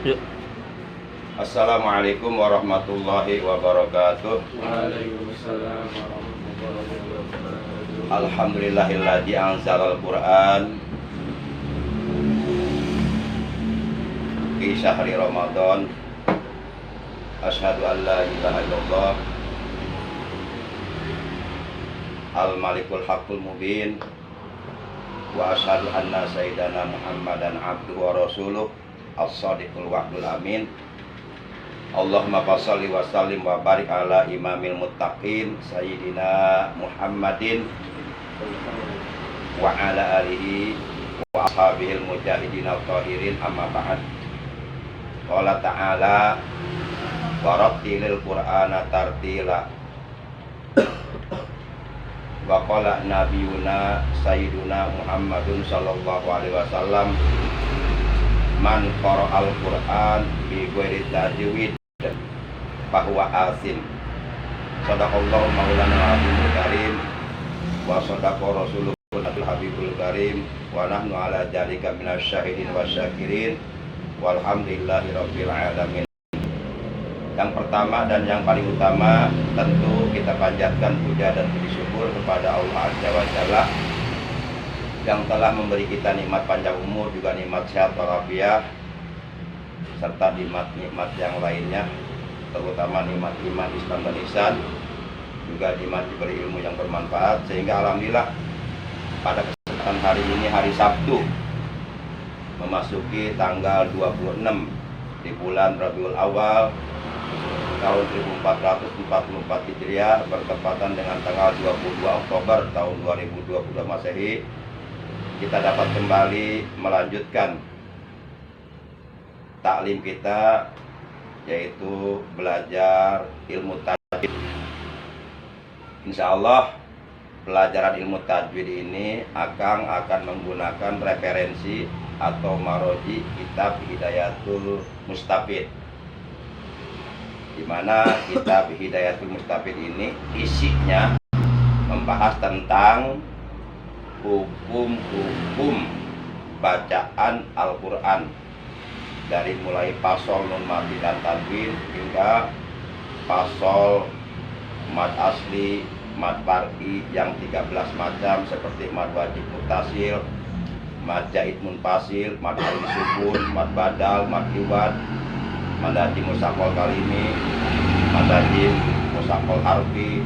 Yuk. Assalamualaikum warahmatullahi wabarakatuh. Waalaikumsalam warahmatullahi wabarakatuh. Alhamdulillahilladzi anzalal Qur'an fi syahri Ramadan. Asyhadu an la ilaha illallah al-malikul haqqul mubin wa asyhadu anna sayyidana Muhammadan abduhu wa rasuluh as-sadiqul wa'dul amin. Allahumma shalli wa sallim wa barik ala imamil muttaqin sayyidina Muhammadin wa ala alihi wa ashabihil mujahidin al-tahirin, amma ba'd. Qala ta'ala wa rattilil qur'ana tartila wa qala nabiyuna sayyiduna Muhammadun sallallahu alaihi wasallam man qara'al qur'an bi ghairi tajwid bahwa asin. Shadaqallahu maulana al-azimul karim wa shadaqa rasuluhu habibul karim wa nahnu ala dzalika minasyahidin wasyakirin walhamdulillahi rabbil alamin. Yang pertama dan yang paling utama, tentu kita panjatkan puja dan puji syukur kepada Allah Azza wa Jalla yang telah memberi kita nikmat panjang umur, juga nikmat sehat walafiat, serta nikmat-nikmat yang lainnya, terutama nikmat iman, Islam dan ihsan, juga nikmat diberi ilmu yang bermanfaat, sehingga alhamdulillah pada kesempatan hari ini, hari Sabtu, memasuki tanggal 26 di bulan Rabiul Awal tahun 1444 Hijriah, bertepatan dengan tanggal 22 Oktober tahun 2022 Masehi, kita dapat kembali melanjutkan taklim kita, yaitu belajar ilmu tajwid. Insya Allah pelajaran ilmu tajwid ini akan menggunakan referensi atau maroji kitab Hidayatul Mustafid, di mana kitab Hidayatul Mustafid ini isinya membahas tentang hukum-hukum bacaan Al-Quran, dari mulai pasol nun mati dan tanwin hingga pasol mad asli, mad far'i yang 13 macam, seperti mad wajib mutasil, mad jaid munfasil, mad alif sukun, mad badal, mad iwad, mad ladzim musaqqal kalimi, mad ladzim musaqqal harfi,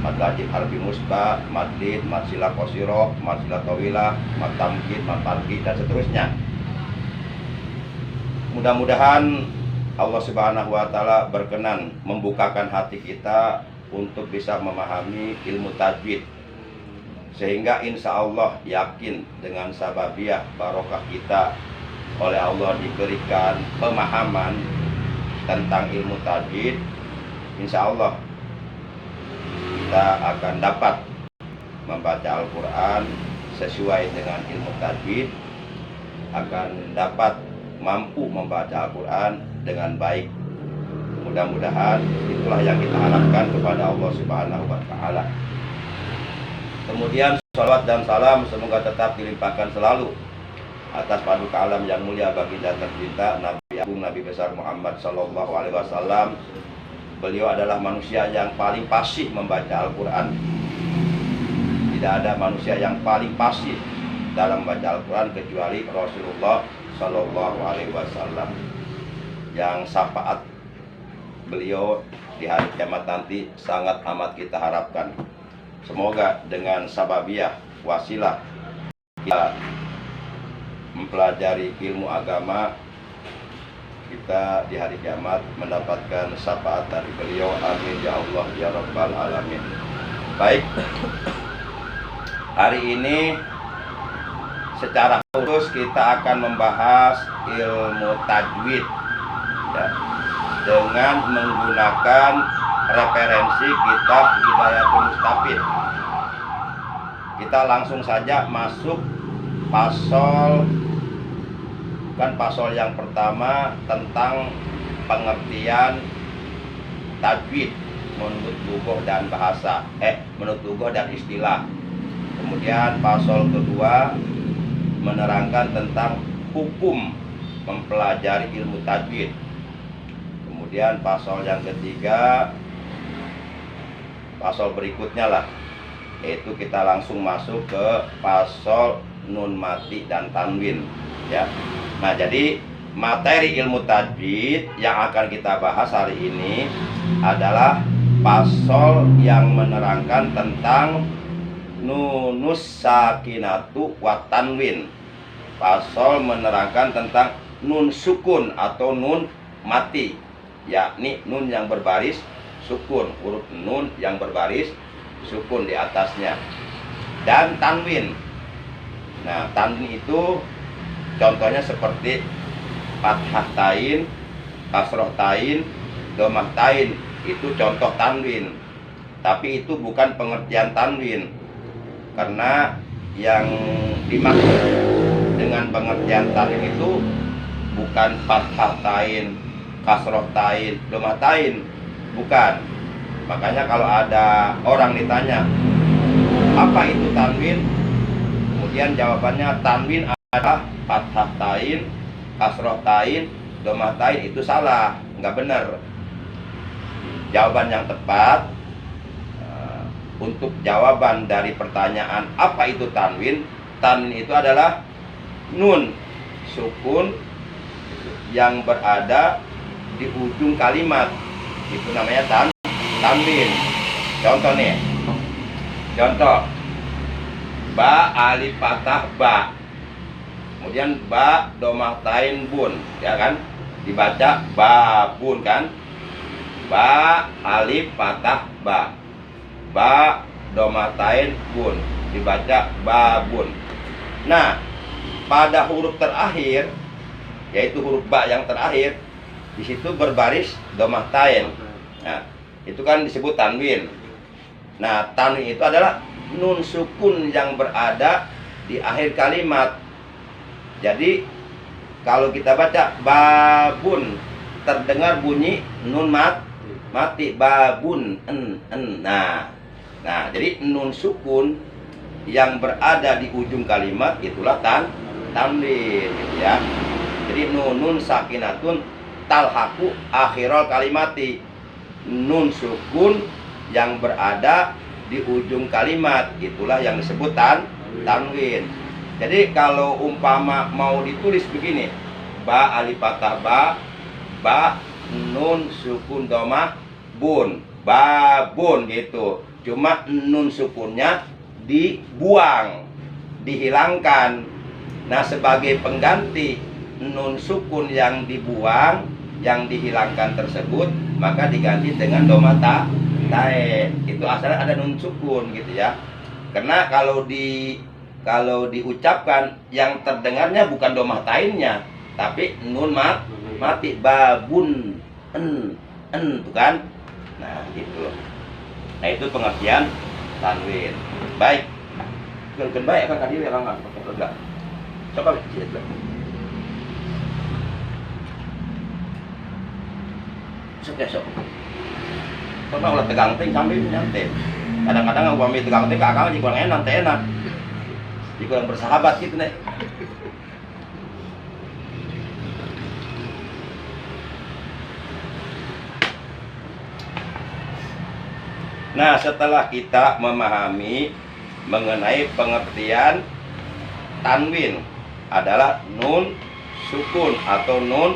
mad ladzim harfi musba, mad lid, mad silah qasirah, mad silah tawilah, mad tamkid, mad far'i, dan seterusnya. Mudah-mudahan Allah Subhanahu wa Ta'ala berkenan membukakan hati kita untuk bisa memahami ilmu tajwid, sehingga insya Allah yakin dengan sababiah barokah kita oleh Allah diberikan pemahaman tentang ilmu tajwid. Insya Allah kita akan dapat membaca Al-Quran sesuai dengan ilmu tajwid, akan dapat mampu membaca Al-Quran dengan baik. Mudah-mudahan itulah yang kita harapkan kepada Allah Subhanahu wa Ta'ala. Kemudian salawat dan salam semoga tetap dilimpahkan selalu atas paduka alam yang mulia, baginda tercinta Nabi Agung Nabi besar Muhammad sallallahu alaihi wasallam. Beliau adalah manusia yang paling fasih membaca Al-Quran. Tidak ada manusia yang paling fasih dalam membaca Al-Quran kecuali Rasulullah sallallahu alaihi wasallam, yang syafaat beliau di hari kiamat nanti sangat amat kita harapkan. Semoga dengan sababiah wasilah kita mempelajari ilmu agama, kita di hari kiamat mendapatkan syafaat dari beliau. Amin ya Allah ya Rabbal alamin. Baik, hari ini secara khusus kita akan membahas ilmu tajwid, ya, dengan menggunakan referensi kitab Hidayatul Mustafid. Kita langsung saja masuk pasal yang pertama tentang pengertian tajwid menurut lugah dan bahasa, menurut lugah dan istilah. Kemudian pasal kedua menerangkan tentang hukum mempelajari ilmu tajwid. Kemudian pasal yang ketiga, pasal berikutnya lah, yaitu kita langsung masuk ke pasal nun mati dan tanwin ya. Nah, jadi materi ilmu tajwid yang akan kita bahas hari ini adalah pasal yang menerangkan tentang nunus sakinatu wa tanwin. Pasal menerangkan tentang nun sukun atau nun mati, yakni nun yang berbaris sukun, huruf nun yang berbaris sukun di atasnya, dan tanwin. Nah, tanwin itu contohnya seperti fathah tain, kasroh tain, domah tain, itu contoh tanwin. Tapi itu bukan pengertian tanwin, karena yang dimaksud dengan pengertian tanwin itu bukan fathah tain, kasroh tain, domah tain, bukan. Makanya kalau ada orang ditanya apa itu tanwin, kemudian jawabannya tanwin adalah fathah tain, kasroh tain, domah tain, itu salah, nggak benar. Jawaban yang tepat untuk jawaban dari pertanyaan apa itu tanwin, tanwin itu adalah nun sukun yang berada di ujung kalimat, itu namanya tanwin. Contoh nih, contoh ba alif fathah ba, kemudian ba domah tain bun, ya kan, dibaca babun kan, ba alif fathah ba, ba domah tain bun, dibaca babun. Nah, pada huruf terakhir, yaitu huruf ba yang terakhir, di situ berbaris domah tain. Nah, itu kan disebut tanwin. Nah, tanwin itu adalah nun sukun yang berada di akhir kalimat. Jadi kalau kita baca babun, terdengar bunyi nun mati, babun en. Nah, jadi nun sukun yang berada di ujung kalimat itulah tanwin gitu ya. Jadi nun sakinatun talhaku akhirul kalimati, nun sukun yang berada di ujung kalimat itulah yang disebut tanwin. Jadi kalau umpama mau ditulis begini, ba alif fathah ba nun sukun domah bun, babun gitu. Cuma nun sukunnya dibuang, dihilangkan. Nah, sebagai pengganti nun sukun yang dibuang, yang dihilangkan tersebut, maka diganti dengan domah tain. Itu asalnya ada nun sukun gitu ya. Karena kalau diucapkan yang terdengarnya bukan domah tainnya, tapi nun mati, babun en itu kan. Nah, gitu. Nah, itu pengertian tanwin. Baik. Kan baik kan kadiri kan enggak. Coba lihat dulu. Sok. Karena ulah tegang ting sambil nyantai. Kadang-kadang gua ambil tegang ting kakak jadi kurang enak, enak. Jadi kurang bersahabat gitu nih. Nah, setelah kita memahami mengenai pengertian tanwin adalah nun sukun atau nun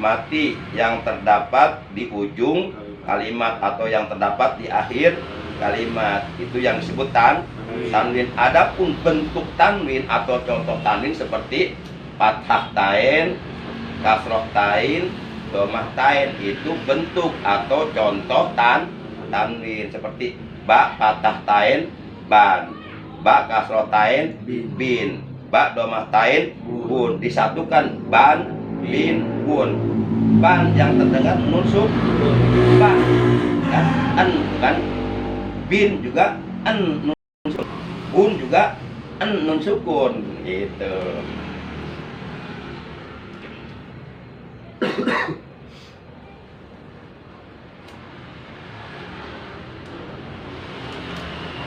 mati yang terdapat di ujung kalimat atau yang terdapat di akhir kalimat, itu yang disebut tanwin. Adapun bentuk tanwin atau contoh tanwin seperti fathah tain, kasroh tain, domah tain, itu bentuk atau contoh tanwin. Seperti ba fathah tain ban, ba kasroh tain bin, ba domah tain bun, disatukan ban bin bun. Ban yang terdengar nun sukun, ban kan, an kan, bin juga an nun sukun, bun juga an nun sukun gitu.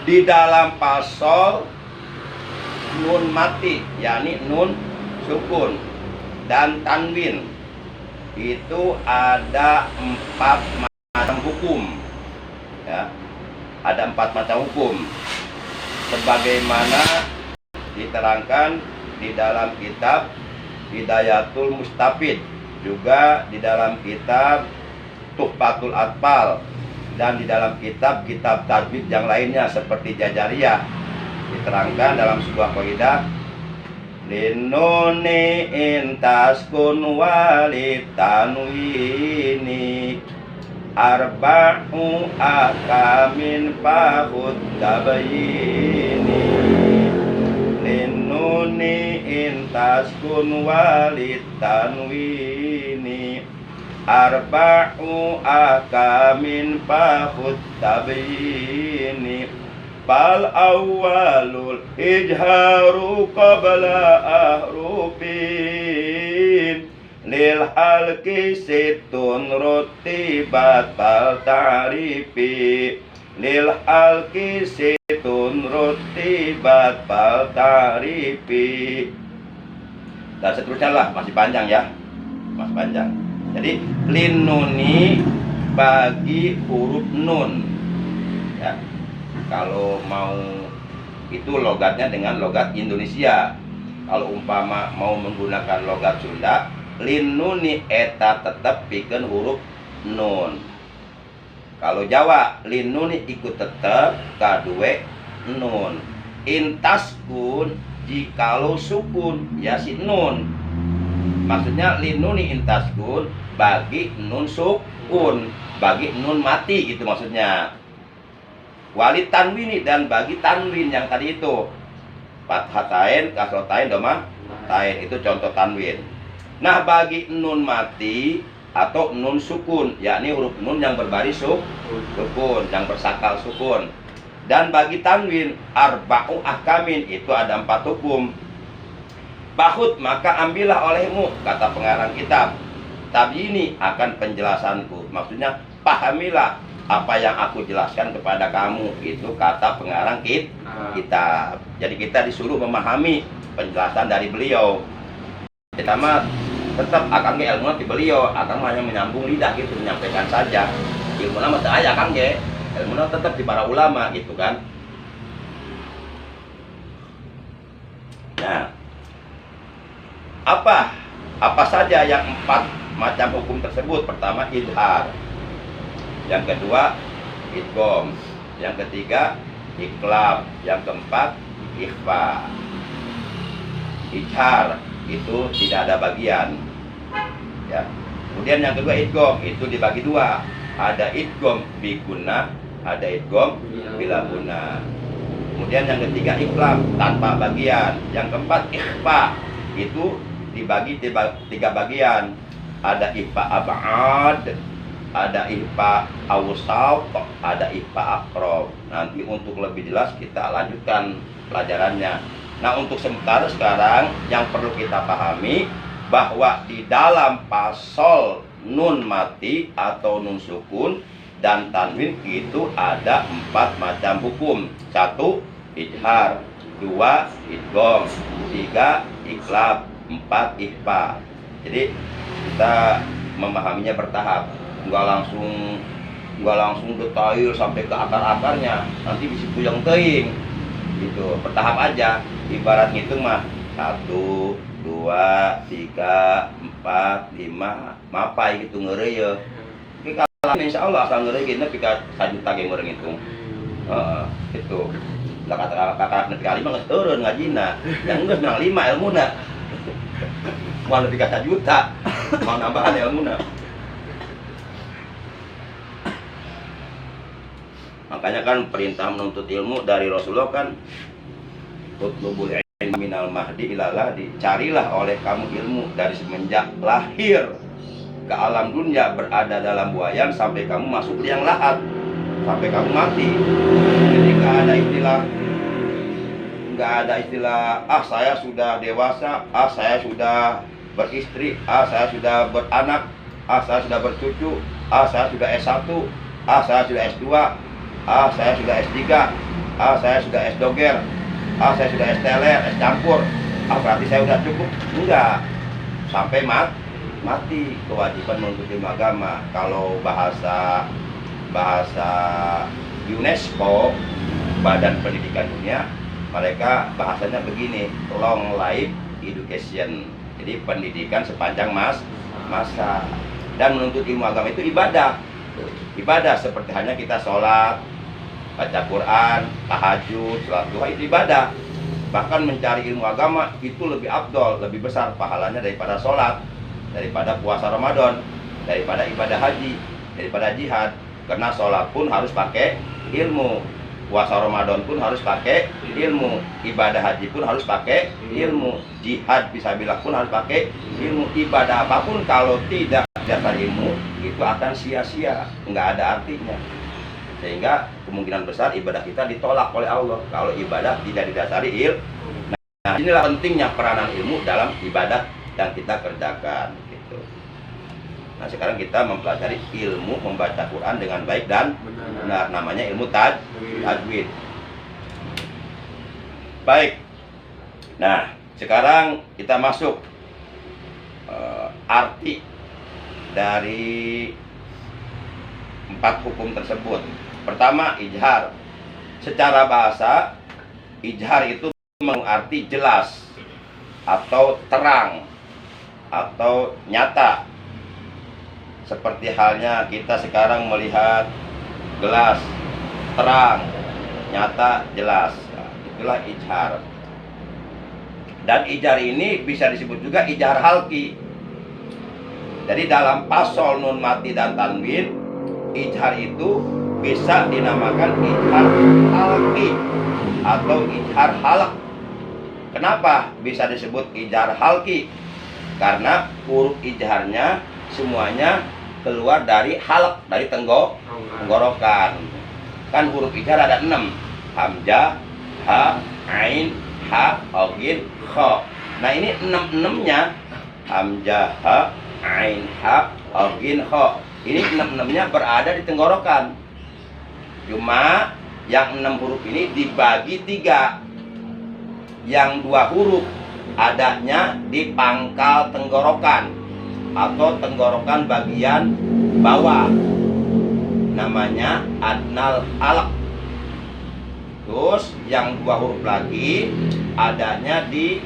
Di dalam pasal nun mati, yakni nun sukun, dan tanwin itu ada 4 macam hukum, ya. Ada 4 macam hukum sebagaimana diterangkan di dalam kitab Hidayatul Mustafid, juga di dalam kitab Tuhfatul Atfal, dan di dalam kitab-kitab tajwid yang lainnya seperti Jajariyah. Diterangkan dalam sebuah kaidah, linuni intaskun walid tanwini arba'u akamin fahud tabayini. Linuni intaskun walid tanwini arba'u akamin fahud tabayini. Fal awwalul ijharu qabla ahrufin lil halki situn rutibat fal ta'rifi. Lil halki situn rutibat fal ta'rifi. Dan seterusnya lah, masih panjang ya, masih panjang. Jadi linuni bagi huruf nun, ya. Kalau mau itu logatnya dengan logat Indonesia. Kalau umpama mau menggunakan logat Sunda, linuni eta tetap pikeun huruf nun. Kalau Jawa, linuni ikut tetap kadue nun. Intaskun jikalau sukun ya si nun. Maksudnya linuni intaskun bagi nun sukun, bagi nun mati gitu maksudnya. Walid tanwini dan bagi tanwin yang tadi itu fathatain, kasrotain, domah tain, itu contoh tanwin. Nah bagi nun mati atau nun sukun, yakni huruf nun yang berbaris sukun, yang bersakal sukun. Dan bagi tanwin arba'u ahkamin, itu ada 4 hukum. Bahut maka ambillah olehmu, kata pengarang kitab, tabyini akan penjelasanku, maksudnya pahamilah apa yang aku jelaskan kepada kamu, itu kata pengarang kitab. Jadi kita disuruh memahami penjelasan dari beliau. Kita mah tetap akan ge ilmu di beliau, akan hanya menyambung lidah gitu, menyampaikan saja. Ilmu nama teu aya Kang ge, ilmu tetap di para ulama gitu kan. Nah, apa saja yang 4 macam hukum tersebut? Pertama idhar, yang kedua idgham, yang ketiga iqlab, yang keempat ikhfa. Idhar itu tidak ada bagian, ya. Kemudian yang kedua idgham, itu dibagi 2, ada idgham bi gunnah, ada idgham bila gunnah. Kemudian yang ketiga iqlab tanpa bagian, yang keempat ikhfa, itu dibagi 3 bagian, ada ikhfa ab'ad, ada ikhfa awsat, ada ikhfa aqrab. Nanti untuk lebih jelas kita lanjutkan pelajarannya. Nah untuk sementara sekarang yang perlu kita pahami bahwa di dalam pasal nun mati atau nun sukun dan tanwin itu ada 4 macam hukum. 1 idhar, 2 idgham, 3 iqlab, 4 ikhfa. Jadi kita memahaminya bertahap, nggak langsung detail sampai ke akar-akarnya, nanti bisa puyeng teuing gitu. Bertahap aja, ibarat ngitung mah 1, 2, 3, 4, 5 mapai gitu ngeureuy. Tapi kalau insyaallah asal ngeureuy gini pika 1 juta ge meureun ngitung. Gitu. Lah kata kakak nepi ka 5 geus turun ngajina. Yang geus menang 5 ilmuna. Mau nepi ka 1 juta, mau nambahan ilmuna. Makanya kan perintah menuntut ilmu dari Rasulullah kan utlubul ilmi minal mahdi ilal lahdi, carilah oleh kamu ilmu dari semenjak lahir ke alam dunia, berada dalam buayan sampai kamu masuk liang lahat, sampai kamu mati. Jadi nggak ada istilah saya sudah dewasa, saya sudah beristri, saya sudah beranak, saya sudah bercucu, saya sudah S1, saya sudah S2, saya sudah S3, saya sudah S doger, saya sudah S teler, S campur, berarti saya sudah cukup. Enggak. sampai mati. Kewajiban menuntut ilmu agama. Kalau bahasa UNESCO, Badan Pendidikan Dunia, mereka bahasanya begini, long life education. Jadi pendidikan sepanjang masa. Dan menuntut ilmu agama itu ibadah. Ibadah seperti halnya kita sholat, baca Quran, tahajud, sholat duha, itu ibadah. Bahkan mencari ilmu agama itu lebih afdol, lebih besar pahalanya daripada sholat, daripada puasa Ramadan, daripada ibadah haji, daripada jihad. Karena sholat pun harus pakai ilmu, puasa Ramadan pun harus pakai ilmu, ibadah haji pun harus pakai ilmu, jihad fisabilillah pun harus pakai ilmu. Ibadah apapun kalau tidak dasar ilmu itu akan sia-sia, nggak ada artinya. Sehingga kemungkinan besar ibadah kita ditolak oleh Allah kalau ibadah tidak didasari ilmu. Nah, inilah pentingnya peranan ilmu dalam ibadah yang kita kerjakan gitu. Nah, sekarang kita mempelajari ilmu membaca Quran dengan baik dan benar, namanya ilmu tajwid. Baik. Nah, sekarang kita masuk arti dari 4 hukum tersebut. Pertama, ijhar. Secara bahasa, ijhar itu mengarti jelas atau terang atau nyata. Seperti halnya kita sekarang melihat gelas terang, nyata, jelas. Nah, itulah ijhar. Dan ijhar ini bisa disebut juga ijhar halki. Jadi dalam pasol nun mati dan tanwin, ijhar itu bisa dinamakan ijhar halki atau ijhar halak. Kenapa bisa disebut ijhar halki? Karena huruf ijharnya semuanya keluar dari halak, dari tenggorokan. Kan huruf ijhar ada 6. Hamzah, ha, ain, ha, ghin, kha. Nah, ini 6-6-nya hamzah, ha, ain, ha, ghin, kha. Ini 6-6-nya berada di tenggorokan. Cuma yang 6 huruf ini dibagi 3. Yang 2 huruf adanya di pangkal tenggorokan atau tenggorokan bagian bawah, namanya adnal halak. Terus yang 2 huruf lagi adanya di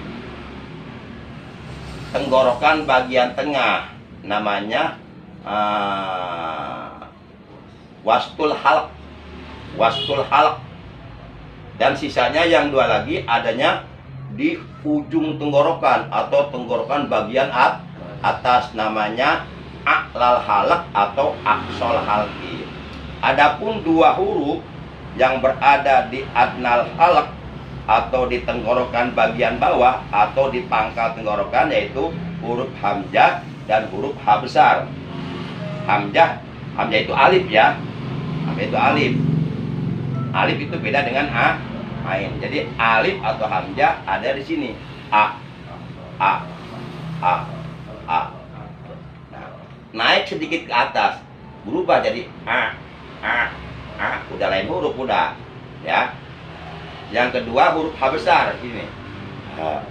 tenggorokan bagian tengah, namanya wastul halak. Wastul halak. Dan sisanya yang 2 lagi adanya di ujung tenggorokan atau tenggorokan bagian atas, namanya a'lal halak atau aqsal halki. Adapun 2 huruf yang berada di adnal halak atau di tenggorokan bagian bawah atau di pangkal tenggorokan, yaitu huruf hamzah dan huruf ha besar. Hamzah itu alif ya. Hamzah itu alif. Alif itu beda dengan ain. Jadi alif atau hamzah ada di sini. A. Nah, naik sedikit ke atas, berubah jadi a. Udah lain huruf udah. Ya. Yang kedua huruf ha besar ini. Ha.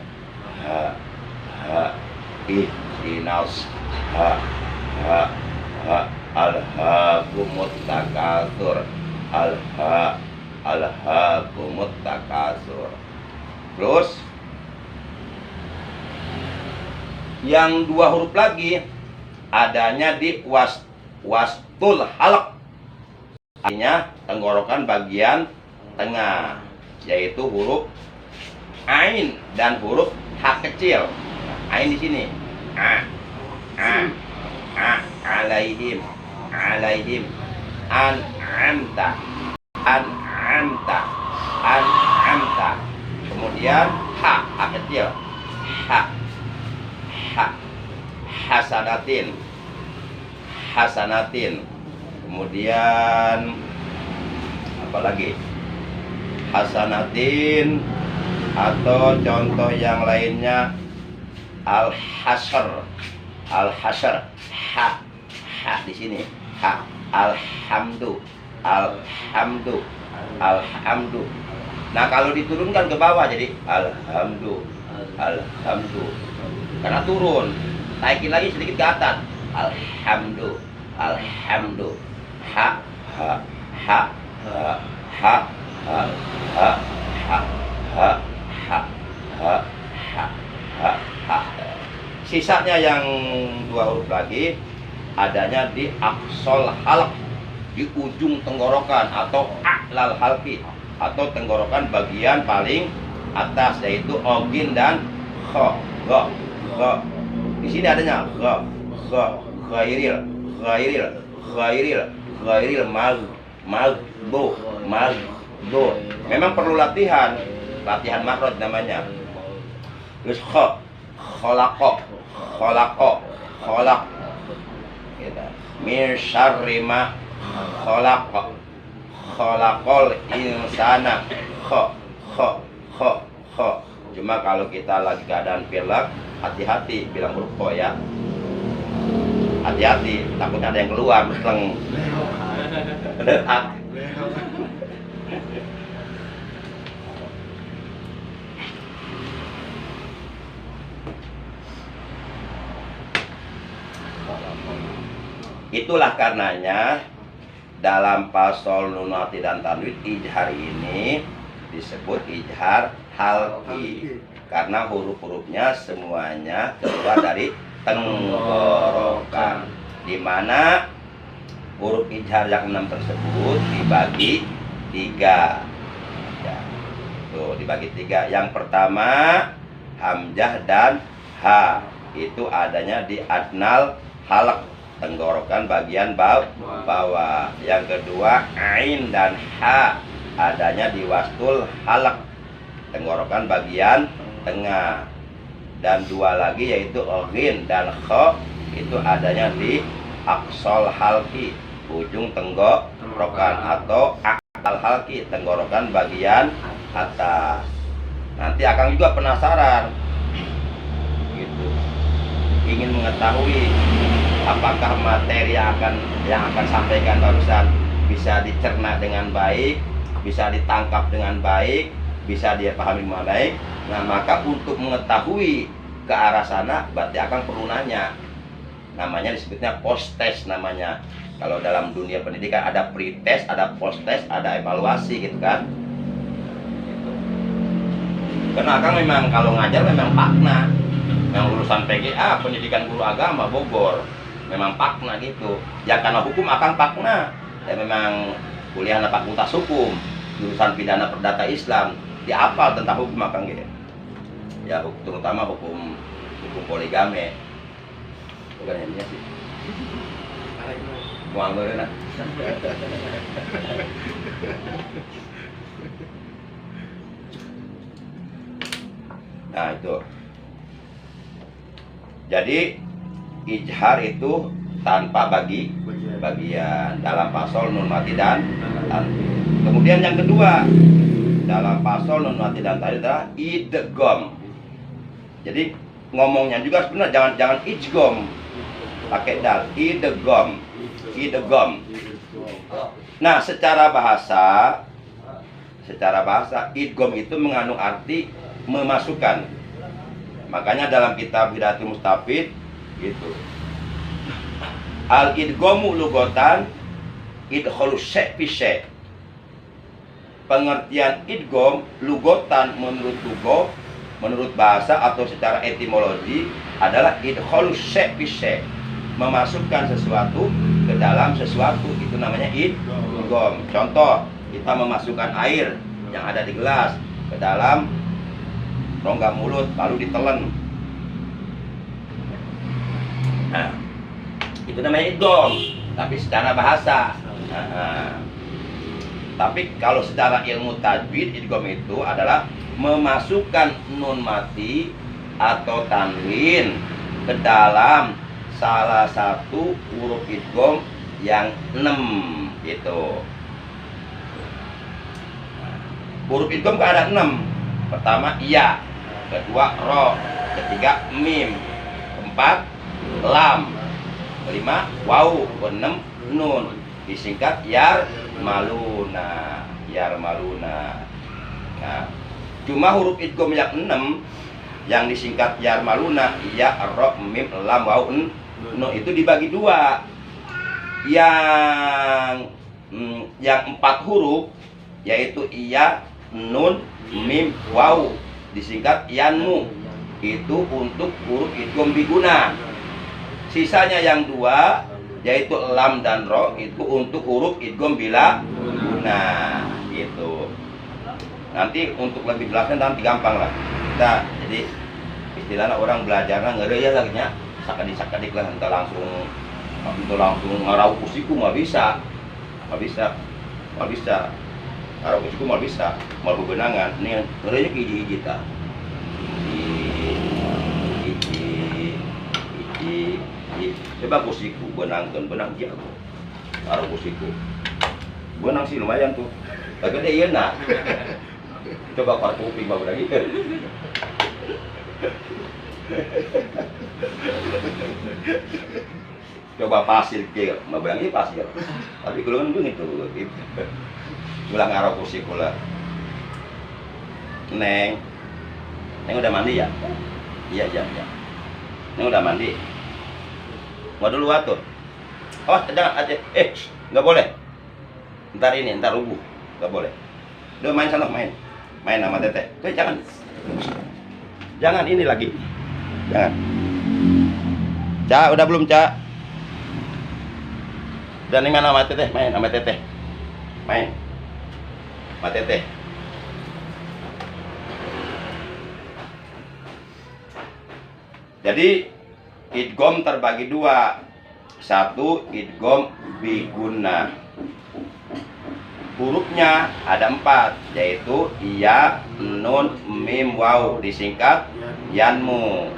Ihdinas. Alhaakumut takatsur. Alhaakumut takatsur. Terus yang 2 huruf lagi adanya di wastul halak, artinya tenggorokan bagian tengah, yaitu huruf ain dan huruf ha kecil. Ain di sini. Alaihim an'amta. Kemudian ha kecil. Ha hasanatin. Kemudian apa lagi? Hasanatin, atau contoh yang lainnya al-hasyr. Ha di sini. Ha. Alhamdu. Nah, kalau diturunkan ke bawah jadi alhamdu. Karena turun. naikin lagi sedikit ke atas. Alhamdu, alhamdu, ha ha ha ha ha ha ha ha ha ha ha ha ha. Sisanya yang 2 huruf lagi adanya di aqsal halq, di ujung tenggorokan atau a'lal halqi, atau tenggorokan bagian paling atas, yaitu ogin dan kha. Di sini adanya kha, ghairil, magdo. Memang perlu latihan makhraj namanya. Terus kha, khalaq. Min syarri ma khalaqal insana. Cuma kalau kita lagi keadaan pilek, hati-hati bilang huruf kho ya. Hati-hati, takutnya ada yang keluar, mesleng. Itulah karenanya dalam pasal nun mati dan tanwin ijhar ini disebut ijhar halqi, karena huruf-hurufnya semuanya keluar dari tenggorokan, di mana huruf ijhar yang 6 tersebut dibagi 3 ya. Tuh, dibagi 3. Yang pertama hamzah dan ha, itu adanya di adnal halq, tenggorokan bagian bawah. Yang kedua ain dan ha, adanya di wastul halq, tenggorokan bagian tengah. Dan 2 lagi yaitu ghin dan kha, itu adanya di aqsal halqi, ujung tenggorokan, atau aqsal halqi, tenggorokan bagian atas. Nanti Akang juga penasaran gitu, ingin mengetahui apakah materi yang akan sampaikan barusan bisa dicerna dengan baik, bisa ditangkap dengan baik, bisa dia pahami dengan baik. Nah, maka untuk mengetahui ke arah sana berarti Akang perlu nanya. Namanya disebutnya post test namanya. Kalau dalam dunia pendidikan ada pre-test, ada post test, ada evaluasi gitu kan. Gitu. Karena Akang memang kalau ngajar memang pakna. Yang lulusan PGA, pendidikan guru agama Bogor, memang pakna gitu. Ya karena hukum Akang pakna. Ya memang kuliah fakultas hukum, jurusan pidana perdata Islam, dihafal tentang hukum Akang gitu. Ya terutama hukum poligami. Bukan ini sih. Buang dulu nak. Nah itu. Jadi ijhar itu tanpa bagian dalam pasal nun mati dan tanwin. Kemudian yang kedua dalam pasal nun mati dan tanwin adalah idgham. Jadi ngomongnya juga sebenarnya jangan ijgham pakai dal, idgham. Nah, secara bahasa idgham itu mengandung arti memasukkan. Makanya dalam kitab Hidayatul Mustafid gitu. Al idghamu lughatan idkhalus syai' fi syai'. Pengertian idgham lughatan menurut bahasa atau secara etimologi adalah idkhalus syai' fi syai', memasukkan sesuatu ke dalam sesuatu, itu namanya idgham. Contoh, kita memasukkan air yang ada di gelas ke dalam rongga mulut lalu ditelan. Nah, itu namanya idgham, tapi secara bahasa. Tapi kalau secara ilmu tajwid, idgham itu adalah memasukkan nun mati atau tanwin ke dalam salah satu huruf idgham yang 6 gitu. Huruf idgham ada 6. Pertama ya, kedua ro, ketiga mim, keempat lam, kelima waw, keenam nun. Disingkat yarmaluna. Nah, cuma huruf idgham yang 6 yang disingkat yarmaluna, ya, ro, mim, lam, waw, no, itu dibagi dua. Yang 4 huruf yaitu iya, nun, mim, waw disingkat yanmu, itu untuk huruf idgham biguna. Sisanya yang 2 yaitu lam dan ro itu untuk huruf idgham bila guna gitu. Nanti untuk lebih jelasnya nanti gampang lah kita, jadi istilahnya orang belajarnya ngereya lagi nya sakadik lah, entah langsung ngarau kusiku nggak bisa ngarau kusiku nggak bisa mau bebenangan ini ngereya ke hiji ta coba kusiku benangkan benang jago ngarau kusiku benang sih lumayan tuh tapi dia enak coba kartu kuping mah lagi. Coba pasir ke, mah berani pasir. Tapi kalau kan itu, ulang arah kursi kula. Neng udah mandi ya? Iya. Neng udah mandi. Mau dulu atuh. Oh, jangan aja. Nggak boleh. Ntar rubuh, nggak boleh. Udah main sana main sama teteh. Tuh jangan ini lagi. Jangan. Ca, udah belum, Ca? Dan ini mana sama teteh? Main sama teteh. Main sama teteh. Jadi idgham terbagi dua. Satu idgham biguna. Hurufnya ada 4, yaitu iya, nun, mim, waw disingkat yanmu.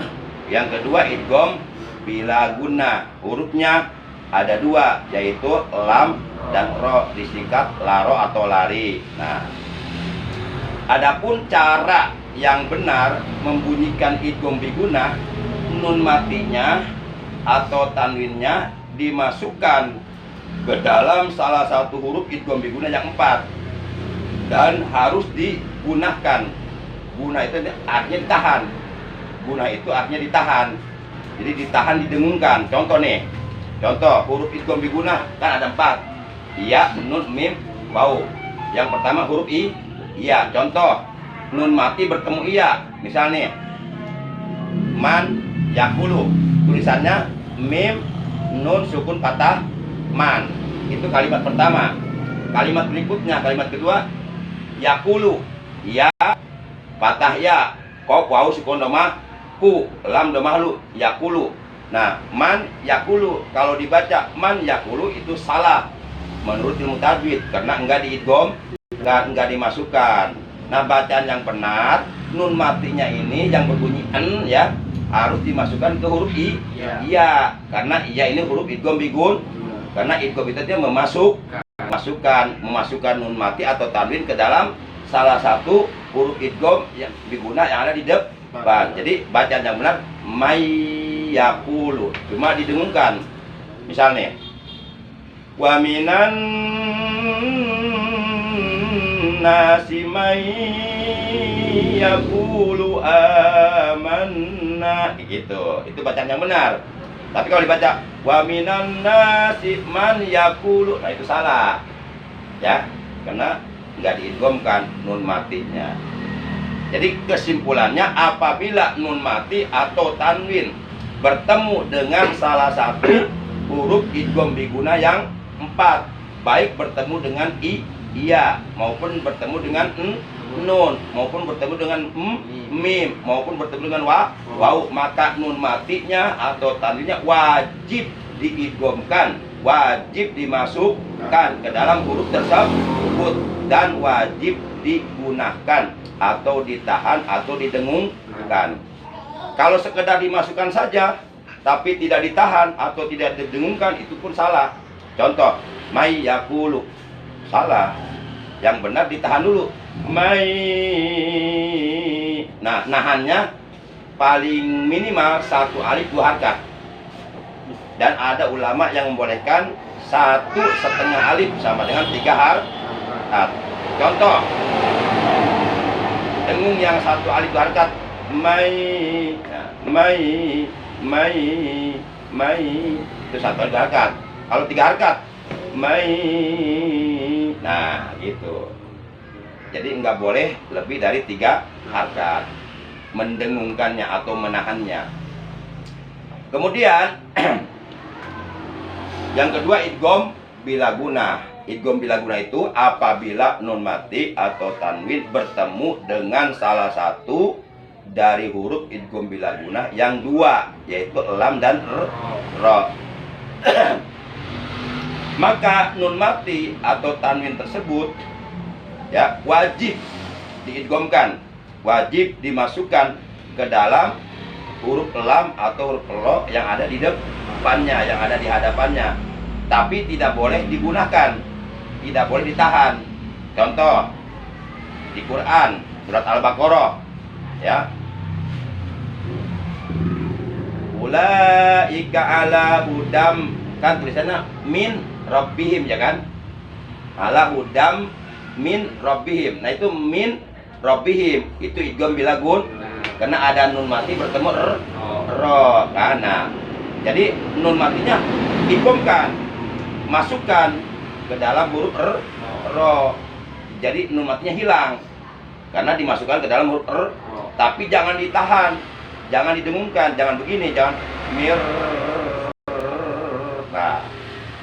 Yang kedua idgham bila guna. Hurufnya ada 2, yaitu lam dan ro disingkat laro atau lari. Nah, adapun cara yang benar membunyikan idgham biguna, nun matinya atau tanwinnya dimasukkan ke dalam salah satu huruf idgham biguna yang 4 dan harus digunakan. Guna itu artinya ditahan. Guna itu artinya ditahan. Jadi ditahan, didengungkan. Contoh nih. Contoh huruf idgham biguna kan ada 4. Iya, nun, mim, waw. Yang pertama huruf i, iya. Contoh nun mati bertemu iya. Misalnya man yakulu, tulisannya mim nun sukun patah man. Itu kalimat pertama. Kalimat berikutnya, kalimat kedua yakulu, ya patah ya, qaf waw sukun domah ku, lam domah lu, yakulu. Nah, man yakulu kalau dibaca man yakulu itu salah menurut ilmu tajwid karena enggak diidgham, enggak dimasukkan. Nah, bacaan yang benar nun matinya ini yang berbunyi en ya harus dimasukkan ke huruf i. Iya, karena iya ini huruf idgham bigun. Karena idgham itu dia memasukkan nun mati atau tanwin ke dalam salah satu huruf idgham yang diguna yang ada di depan. Jadi bacaan yang benar mayyakulu, cuma didengungkan. Misalnya wa minan nasi mayyakulu amanna, gitu. Itu bacaan yang benar. Tapi kalau dibaca wa minan nasi man yakulu, nah itu salah. Ya, karena enggak diidghamkan nun matinya. Jadi kesimpulannya apabila nun mati atau tanwin bertemu dengan salah satu huruf idgham biguna yang 4, baik bertemu dengan iya maupun bertemu dengan nun maupun bertemu dengan mim maupun bertemu dengan waw, maka nun matinya atau tanwinnya wajib diidghamkan, wajib dimasukkan ke dalam huruf tersebut dan wajib digunakan atau ditahan atau didengungkan. Kalau sekedar dimasukkan saja tapi tidak ditahan atau tidak didengungkan itu pun salah. Contoh may yakulu, salah. Yang benar ditahan dulu. May. Nah, nahannya paling minimal 1 alif 2 harakat. Dan ada ulama yang membolehkan 1,5 alif sama dengan 3 harakat. Contoh dengung yang 1 alif 2 harakat mai, nah, mai, itu satu harkat. Kalau 3 harkat, mai, nah gitu. Jadi nggak boleh lebih dari 3 harkat mendengungkannya atau menahannya. Kemudian yang kedua idgham bila guna. Idgham bila guna itu apabila nun mati atau tanwin bertemu dengan salah satu dari huruf idgham bila guna yang 2, yaitu lam dan ra. Maka nun mati atau tanwin tersebut ya wajib diidghamkan, wajib dimasukkan ke dalam huruf lam atau huruf ro yang ada di depannya, yang ada di hadapannya. Tapi tidak boleh digunakan, tidak boleh ditahan. Contoh di Quran surat Al-Baqarah ya, ulaika ala hudam, kan tulisannya min rabbihim ya kan, ala hudam min rabbihim. Nah itu min rabbihim itu idgham bila gun, karena ada nun mati bertemu ro karena. Jadi nun matinya idghamkan, masukkan ke dalam huruf ro. Jadi nun matinya hilang karena dimasukkan ke dalam huruf tapi jangan ditahan, jangan didengungkan, jangan begini, jangan mir. Nah,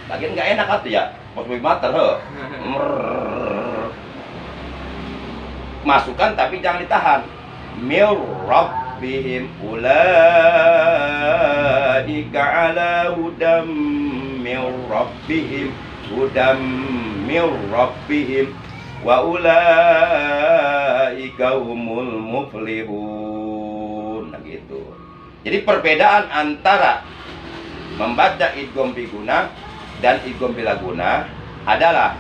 bagian nggak enak tuh ya, pas mater masukkan tapi jangan ditahan. Mir rabbihim ulaika ala hudam mir rabbihim hudam mir rabbihim wa ulaika humul muflihun. Nah gitu. Jadi perbedaan antara membaca idgham biguna dan idgham bila guna adalah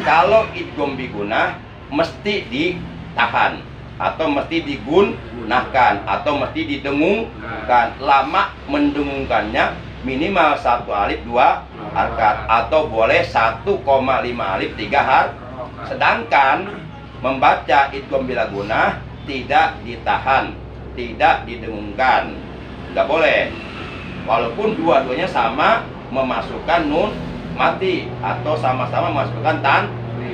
kalau idgham biguna mesti ditahan atau mesti digunakan atau mesti didengungkan. Lama mendengungkannya minimal 1 alif 2 harkat atau boleh 1,5 alif 3 harkat. Sedangkan membaca idgham bila guna tidak ditahan, tidak didengungkan, nggak boleh. Walaupun dua-duanya sama memasukkan nun mati atau sama-sama memasukkan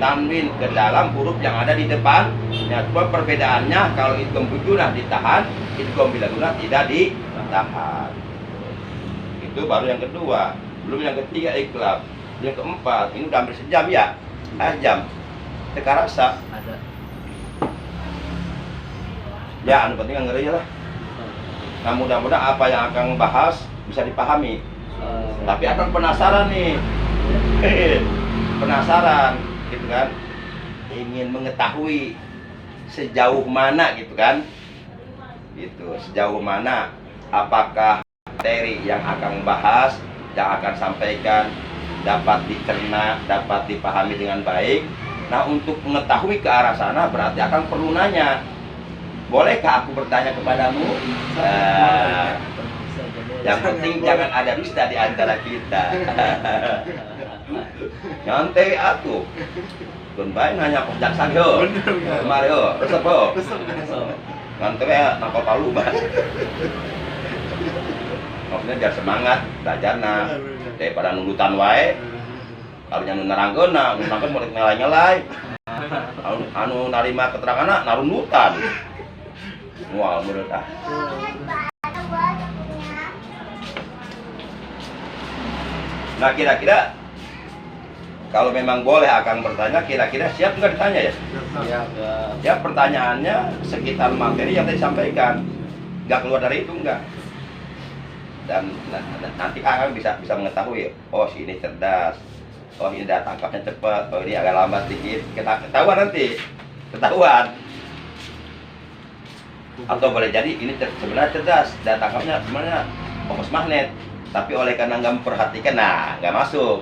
tanwin ke dalam huruf yang ada di depan. Ya, cuma perbedaannya kalau idgham biguna ditahan, idgham bila guna tidak ditahan. Itu baru yang kedua. Belum yang ketiga iqlab. Yang keempat, ini udah hampir sejam ya. Jam. Teka rasa. Ada. Ya, anu penting ngeri lah. Nah, mudah-mudahan apa yang akan bahas bisa dipahami. Tapi akan penasaran nih. Penasaran gitu kan, ingin mengetahui sejauh mana gitu kan, gitu sejauh mana apakah materi yang akan bahas, yang akan sampaikan dapat dicerna, dapat dipahami dengan baik. Nah untuk mengetahui ke arah sana berarti akan perlu nanya, bolehkah aku bertanya kepadamu? Yang penting jangan ada dusta di antara kita. Nyantai aku. Kun bae nanya kok jaksan yo. Mari yo, resep yo. Nganter ya nangkol palu bah. Maksudnya biar semangat belajarna daripada nundutan wae. Kalau yang nerangkeun nah, nerangkeun mulai ngelai-ngelai. Anu narima keteranganna narundutan. Wah, menurut ah. Nah kira-kira kalau memang boleh akan bertanya, kira-kira siap nggak ditanya ya? Siap. Ya pertanyaannya sekitar materi yang tadi disampaikan, nggak keluar dari itu enggak. Dan nanti akan bisa mengetahui, oh si ini cerdas, oh ini dah tangkapnya cepat, oh ini agak lambat sedikit, ketahuan nanti, ketahuan. Atau boleh jadi ini sebenarnya cerdas, dan tangkapnya sebenarnya fokus magnet. Tapi oleh karena nggak memperhatikan, nah nggak masuk,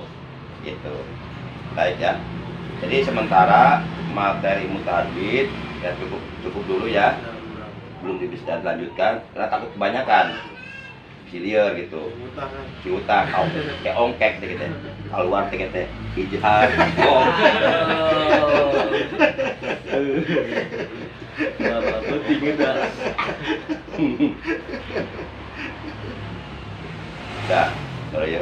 gitu. Baik ya. Jadi sementara materi mutahadid ya cukup dulu ya, belum bisa dilanjutkan karena takut kebanyakan. cilir gitu. Utangan. Ciutang, kayak ongkek deh gitu. Keluar deh gitu. Ijhar. Oh. Bapak penting udah. Dah, ngereyo.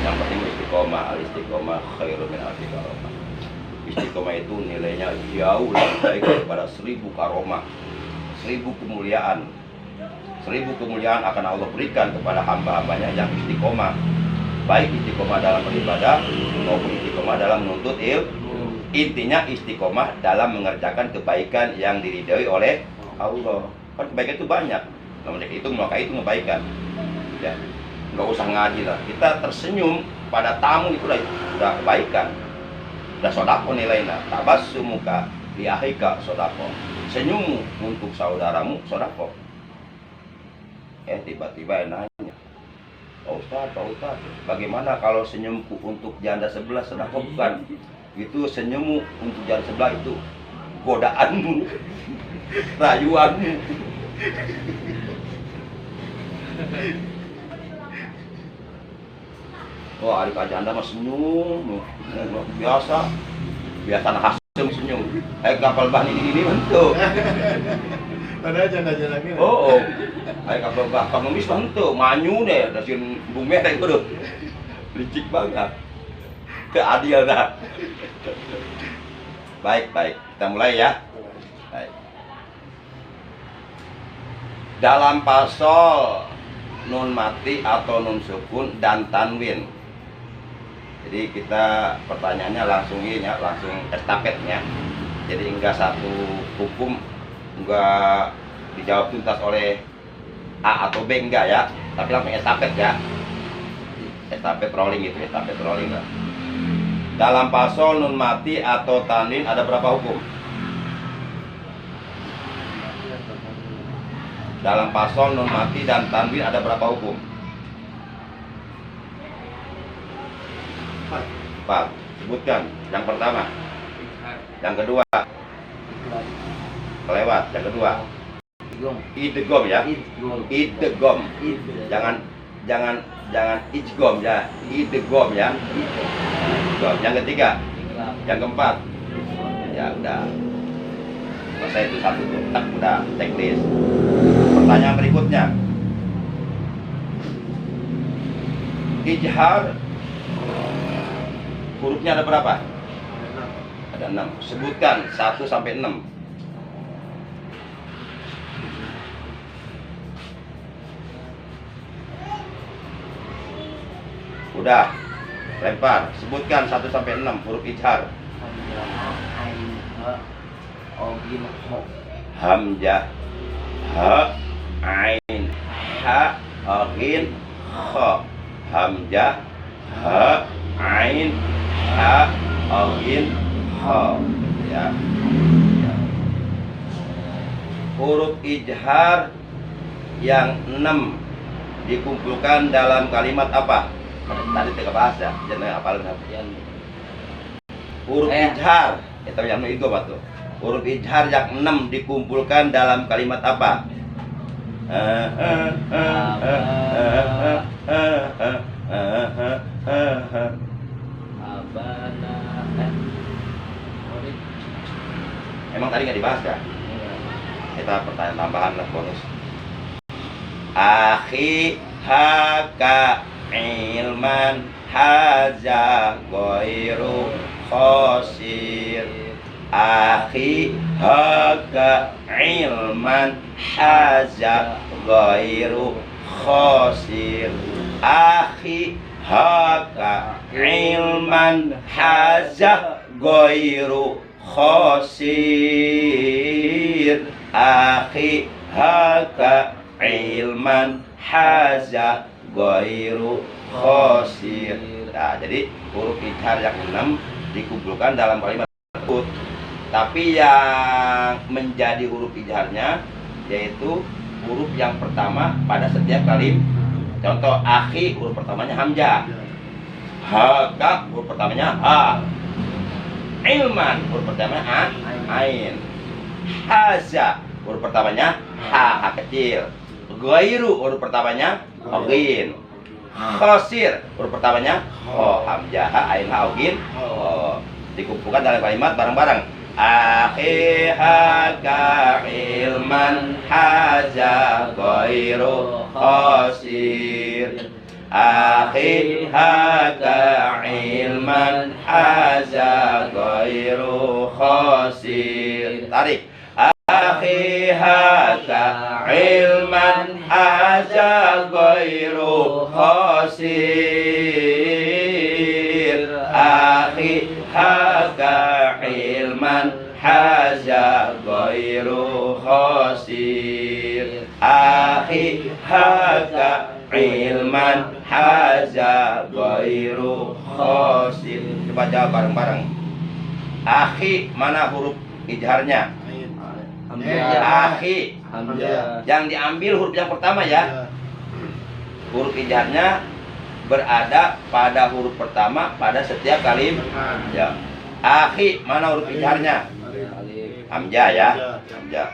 Yang penting istiqomah, al-istiqomah khairun min alfi karomah. Istiqomah itu nilainya jauh lebih baik daripada 1000 karomah. 1000 kemuliaan. 1000 kemuliaan akan Allah berikan kepada hamba-hambanya yang istiqomah. Baik istiqomah dalam beribadah maupun istiqomah dalam menuntut ilmu. Intinya istiqomah dalam mengerjakan kebaikan yang diridhoi oleh Allah. Kan kebaikan itu banyak. Kalau mereka itu maka itu kebaikan. Ya, nggak usah ngaji lah. Kita tersenyum pada tamu itu udah kebaikan. Udah sodako nilainya. Tabassumuka li akhika sodako. Senyummu untuk saudaramu sodako. Tiba-tiba nanya, Pak Ustadz, bagaimana kalau senyumku untuk janda sebelah sodako bukan? Itu senyummu untuk janda sebelah itu godaanmu, rayuanmu. Wah, adik janda mah senyum, biasa hasil senyum. Kapal bah ini bentuk. Padahal janda-janda ini. Oh, kapal bah pengemis bentuk, manyu deh, dasin bumi merah itu, licik banget. Keadil dah. Baik, kita mulai ya. Baik. Dalam pasal nun mati atau nun sukun dan tanwin. Jadi kita pertanyaannya langsung ini ya, langsung estafetnya. Jadi enggak satu hukum enggak dijawab tuntas oleh A atau B enggak ya, tapi langsung estafet ya. Estafet rolling gitu, estafet rolling lah. Dalam pasal nun mati atau tanwin ada berapa hukum? Dalam pasal nun mati dan tanwin ada berapa hukum? 4. Sebutkan. Yang pertama. Yang kedua. Kelewat. Yang kedua. Idgham ya. Idgham. Jangan ijgham ya. Idgham ya. Idgham. Yang ketiga. Yang keempat. Ya udah. Selesai itu satu tuh. Tak udah checklist. Pertanyaan berikutnya. Ijhar hurufnya ada berapa? Ada 6. Sebutkan 1 sampai 6. Udah. Lempar. Sebutkan 1 sampai 6 huruf ijhar. Hamzah, ha, ain, ha, aghin, kha. Hamzah, ha, ain, ha, aghin, kha. Ya. Huruf ijhar yang 6 dikumpulkan dalam kalimat apa? Tadi kita bahas ya, jangan hafalin. Huruf ijhar, itu yang itu apa tuh? Huruf ijhar yang 6 dikumpulkan dalam kalimat apa? Emang tadi nggak dibahas ya? Kita pertanyaan tambahan lah, bonus. Akhi haka ilman haza ghairu khosir. Akhi haka ilman haza ghairu khosir. Akhi haka ilman haza ghairu khosir. Akhi haka ilman haza ghairu khosir. Nah, jadi huruf ijhar yang 6 dikumpulkan dalam kalimat tersebut. Tapi yang menjadi huruf ijharnya yaitu huruf yang pertama pada setiap kalimat. Contoh akhi, huruf pertamanya hamzah. Haka, huruf pertamanya ha. Ilman, huruf pertamanya ain. Haza, huruf pertamanya ha kecil. Ghairu huruf pertamanya Ogin. Khosir huruf pertamanya Hamzah, Ain, Ha, Ogin. Dikumpulkan dalam kalimat bareng-bareng. Akhi haka ilman haza ghairu khosir. Akhi haka ilman haza ghairu khosir. Tarik. Akhi haka ilman haza ghairu khosir. Akhi haka ilman haza ghairu khosir. Akhi haka ilman haza ghairu khosir. Coba jawab bareng-bareng. Akhi, mana huruf ijharnya? Akhi. Yang diambil huruf yang pertama ya. Huruf ijharnya berada pada huruf pertama pada setiap kalimat. Ya. Akhi, mana huruf ijharnya? Hamzah ya. Hamzah.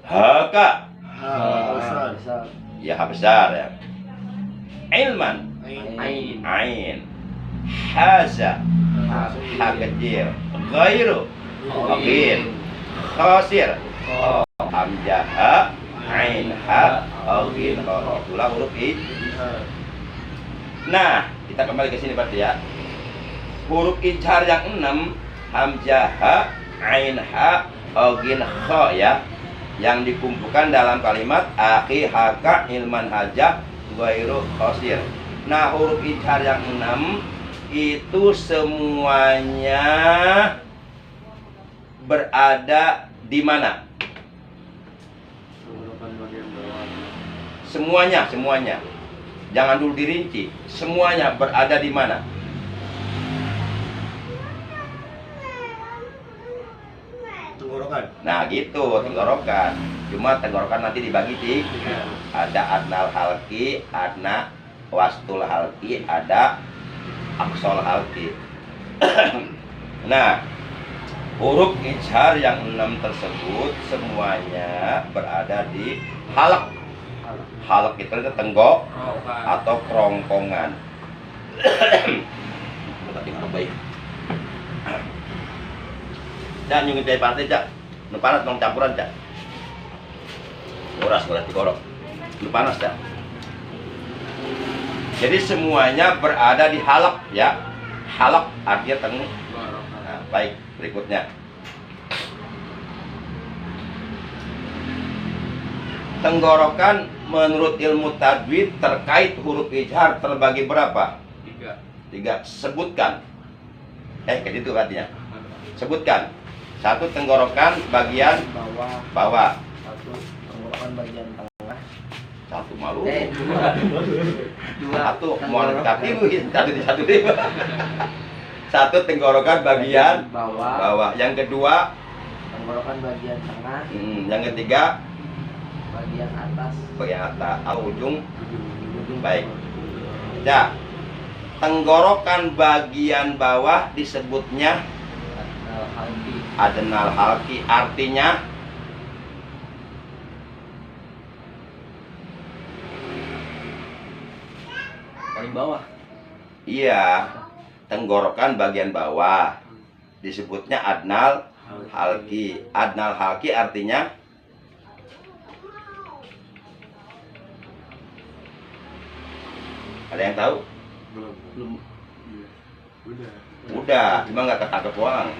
Haka. Ya, ha besar ya. Ilman. Ain. Haza. Ha kecil. Ghairu. Ogin. Khosir. Hamzah, ha, ain, ha, ogin. Itulah huruf ijhar. Nah, kita kembali ke sini berarti ya. Huruf ijhar yang 6, hamzah, ha, ain, ha, ogin, kho ya. Yang dikumpulkan dalam kalimat akhi haka ilman haja ghairu khosir. Nah, huruf ijhar yang 6 itu semuanya berada di mana? Semuanya. Jangan dulu dirinci. Semuanya berada di mana? Tenggorokan. Nah, gitu, tenggorokan. Cuma tenggorokan nanti dibagi ada adnal halki, adna wastul halki, ada aksol halki. Nah, huruf ijhar yang 6 tersebut semuanya berada di halak. Halak itu tenggok atau kerongkongan. Baik. Dan nyungin dari partai cak, nu panas nong campuran cak. Nguras digorok. Nu panas cak. Jadi semuanya berada di halak ya. Halak artinya tenggok. Nah, baik, berikutnya. Tenggorokan menurut ilmu tajwid terkait huruf ijhar terbagi berapa? 3. Sebutkan. Kayak gitu artinya. Sebutkan. 1 tenggorokan bagian bawah. 1 tenggorokan bagian tengah. 1 malu. 2 1 mau kaki lu 1 deh. 1 tenggorokan bagian bawah. Yang kedua tenggorokan bagian tengah. Yang ketiga bagian atas. Atau ujung. Baik. Ya. Tenggorokan bagian bawah disebutnya adnal halki. Artinya paling bawah. iya, tenggorokan bagian bawah disebutnya adnal halki. Adnal halki artinya ada yang tahu? Belum. Udah, cuma nggak ketangkep doang.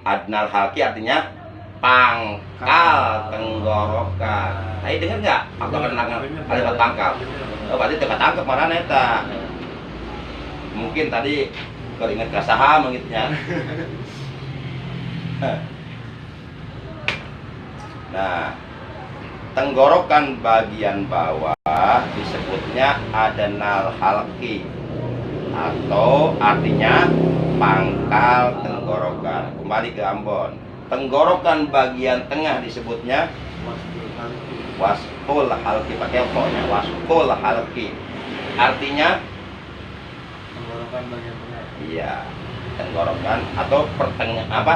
Adnal halki artinya pangkal tenggorokan. Nah, dengar nggak? Aku akan kalimat pangkal. Oh, berarti ketangkep mana neta? Mungkin tadi keringet kasaha mengitnya. Nah, tenggorokan bagian bawah disebutnya adnal halki atau artinya pangkal tenggorokan. Kembali ke Ambon. Tenggorokan bagian tengah disebutnya wastul halki, pakai pokoknya wastul halki. Artinya Tenggorokan bagian tengah. iya, tenggorokan atau pertengahan apa?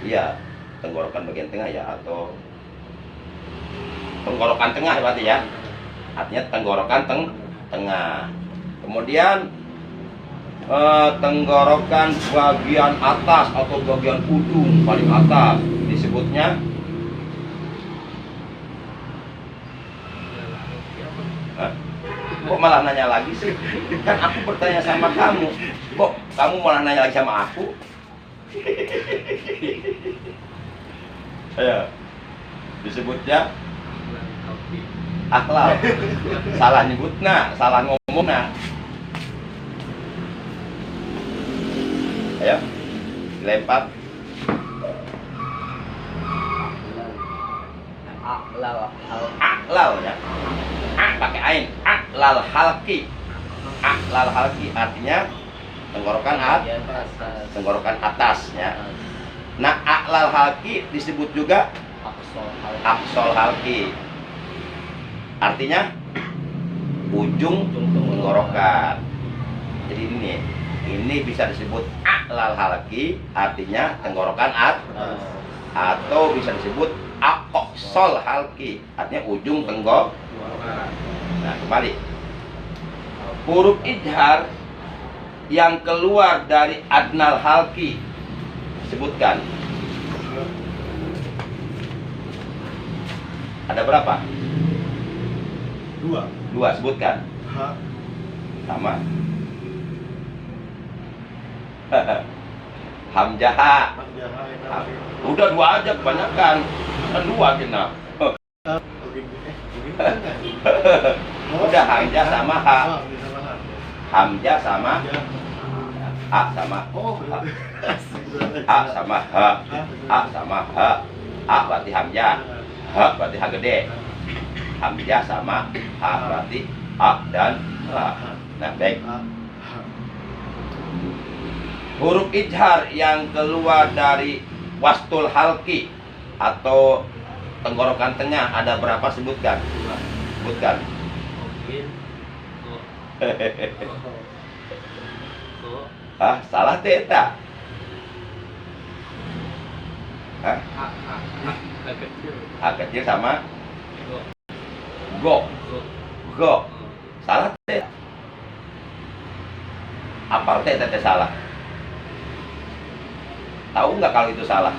Iya, tenggorokan bagian tengah ya, atau tenggorokan tengah berarti ya. Artinya tenggorokan tengah. Kemudian tenggorokan bagian atas atau bagian ujung paling atas disebutnya Hah? Kok malah nanya lagi sih? Kan aku bertanya sama kamu. Kok kamu malah nanya lagi sama aku? Ya, disebutnya akhlak. Salah nyebutna, salah ngomongna. Ayo, dilempar. Aklal ya. Pakai ain. Aklal halki. Aklal halki artinya tenggorokan tenggorokan atas ya. Nah, aklal halki disebut juga aqsal halki. Artinya ujung tenggorokan. Jadi ini bisa disebut aklal halki, artinya tenggorokan atas, atau bisa disebut aqsal halki, artinya ujung tenggorokan. Nah, kembali. Huruf ijhar yang keluar dari adnal halki sebutkan. Ada berapa? Dua, sebutkan. Ha. Sama. Hamzah. Udah dua aja, kebanyakan. Kan dua kena. Udah hamzah sama ha. Hamzah sama a sama a sama ha. A sama ha. A berarti hamzah. Ha berarti ha gede. Hamzah sama ha berarti a dan ha. Nah, baik. Huruf ijhar yang keluar dari wastul halki atau tenggorokan tengah ada berapa? Sebutkan. Sebutkan. Ah, salah teta. Hah? A kecil sama go. Go. Salah teta. Apa teta salah? Tahu nggak kalau itu salah?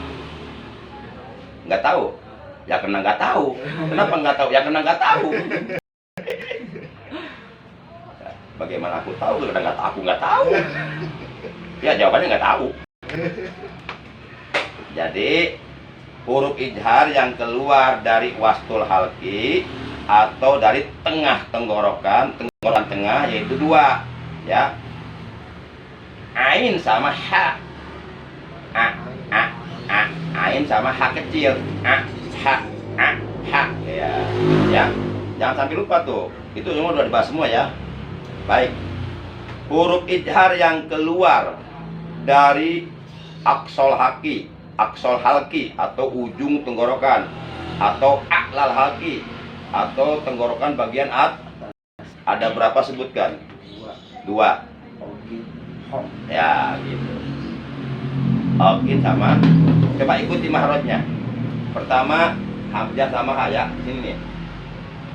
Nggak tahu. Ya karena nggak tahu. Kenapa nggak tahu? Ya karena nggak tahu. Bagaimana aku tahu? Karena nggak tahu. Aku nggak tahu. Ya jawabannya nggak tahu. Jadi huruf ijhar yang keluar dari wastul halki atau dari tengah tenggorokan tengah yaitu dua, ya. Ain sama ha. Ain sama ha kecil. Ha. Ya. Jangan sampai lupa tuh. Itu semua udah dibahas semua ya. Baik. Huruf ijhar yang keluar dari aqsal halki atau ujung tenggorokan atau aklal halki atau tenggorokan bagian atas. Ada berapa? Sebutkan. Dua. Ya, gitu. Oke, sama. Coba ikuti mahrojnya. Pertama hamzah sama ha ya. Sini nih.